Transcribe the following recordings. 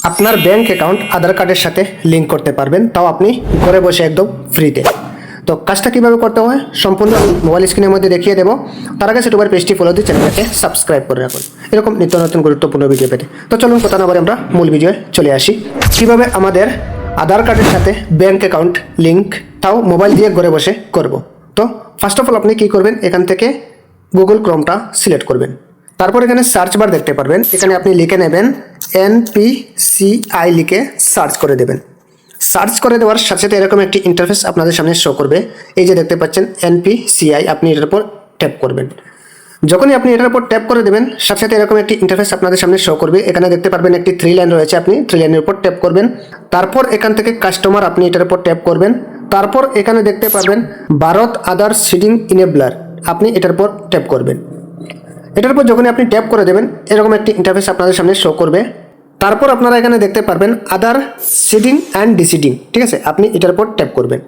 আপনার bank account আধার কার্ডের সাথে লিঙ্ক করতে পারবেন, তাও আপনি ঘরে বসে একদম ফ্রিতে। তো কাজটা কীভাবে করতে হয় সম্পূর্ণ আমি মোবাইল স্ক্রিনের মধ্যে দেখিয়ে দেবো। তার আগে ইউটিউবের পেজটি ফলো দিয়ে চ্যানেলটাকে সাবস্ক্রাইব করে রাখুন এরকম নিত্য নতুন গুরুত্বপূর্ণ ভিডিও পেতে। তো চলুন কথা না বলে আমরা মূল ভিডিওয়ে চলে আসি। কীভাবে আমাদের আধার কার্ডের সাথে ব্যাংক অ্যাকাউন্ট লিঙ্ক, তাও মোবাইল দিয়ে ঘরে বসে করব। তো ফার্স্ট অফ অল আপনি কী করবেন, এখান থেকে গুগল ক্রোমটা সিলেক্ট করবেন। তারপর এখানে সার্চ বার দেখতে পারবেন, এখানে আপনি লিখে নেবেন NPCI লিখে সার্চ করে দেবেন। সার্চ করে দেওয়ার সাথে সাথে এরকম একটি ইন্টারফেস আপনাদের সামনে শো করবে। এই যে দেখতে পাচ্ছেন NPCI, আপনি এটার উপর ট্যাপ করবেন। যখনই আপনি এটার উপর ট্যাপ করে দেবেন সাথে সাথে এরকম একটি ইন্টারফেস আপনাদের সামনে শো করবে। এখানে দেখতে পারবেন একটি 3 লাইন রয়েছে, আপনি 3 লাইনের উপর ট্যাপ করবেন। তারপর এখান থেকে কাস্টমার আপনি এটার উপর ট্যাপ করবেন। তারপর এখানে দেখতে পারবেন ভারত আধার সিডিং ইনেবলার, আপনি এটার উপর ট্যাপ করবেন। এটার উপর যখনই আপনি ট্যাপ করে দেবেন এরকম একটি ইন্টারফেস আপনাদের সামনে শো করবে। তারপর আপনারা এখানে দেখতে পারবেন আধার সিডিং অ্যান্ড ডিসিডিং, ঠিক আছে, আপনি এটার উপর ট্যাপ করবেন।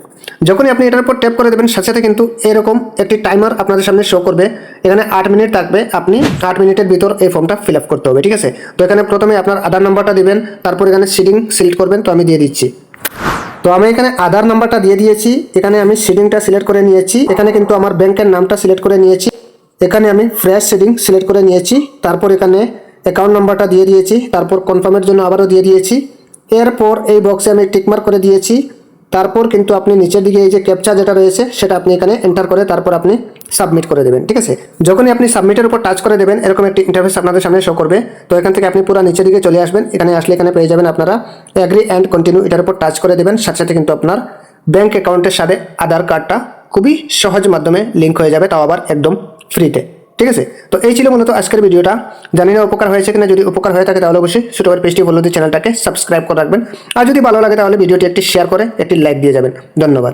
যখনই আপনি এটার উপর ট্যাপ করে দেবেন সাথে সাথে কিন্তু এরকম একটি টাইমার আপনাদের সামনে শো করবে। এখানে 8 মিনিট থাকবে, আপনি 8 মিনিটের ভিতর এই ফর্মটা ফিল আপ করতে হবে, ঠিক আছে। তো এখানে প্রথমে আপনার আধার নাম্বারটা দিবেন, তারপর এখানে সিডিং সিলেক্ট করবেন। তো আমি দিয়ে দিচ্ছি। তো আমি এখানে আধার নাম্বারটা দিয়ে দিয়েছি, এখানে আমি সিডিংটা সিলেক্ট করে নিয়েছি, এখানে কিন্তু আমার ব্যাংকের নামটা সিলেক্ট করে নিয়েছি, এখানে আমি ফ্রেশ সিডিং সিলেক্ট করে নিয়েছি। তারপর এখানে অ্যাকাউন্ট নাম্বারটা দিয়ে দিয়েছি, তারপর কনফার্মের জন্য আবারও দিয়ে দিয়েছি। এরপর এই বক্সে আমি টিকমার্ক করে দিয়েছি। তারপর কিন্তু আপনি নিচের দিকে এই যে ক্যাপচা যেটা রয়েছে সেটা আপনি এখানে এন্টার করে তারপর আপনি সাবমিট করে দেবেন, ঠিক আছে। যখনই আপনি সাবমিটের উপর টাচ করে দেবেন এরকম একটি ইন্টারফেস আপনাদের সামনে শো করবে। তো এখান থেকে আপনি পুরো নিচের দিকে চলে আসবেন, এখানে আসলে এখানে পেয়ে যাবেন আপনারা অ্যাগ্রি অ্যান্ড কন্টিনিউ, এটার উপর টাচ করে দেবেন। সাথে সাথে কিন্তু আপনার ব্যাংক অ্যাকাউন্টের সাথে আধার কার্ডটা খুবই সহজ মাধ্যমে লিঙ্ক হয়ে যাবে, তাও আবার একদম ফ্রিতে, ঠিক আছে। তো এই ছিল মূলত আজকের ভিডিওটা। জানি না উপকার হয়েছে কিনা, যদি উপকার হয়ে থাকে তাহলে অবশ্যই ইউটিউবের পেজটি ফলো দিয়ে চ্যানেলটাকে সাবস্ক্রাইব করে রাখবেন। আর যদি ভালো লাগে তাহলে ভিডিওটি একটি শেয়ার করে একটি লাইক দিয়ে যাবেন। ধন্যবাদ।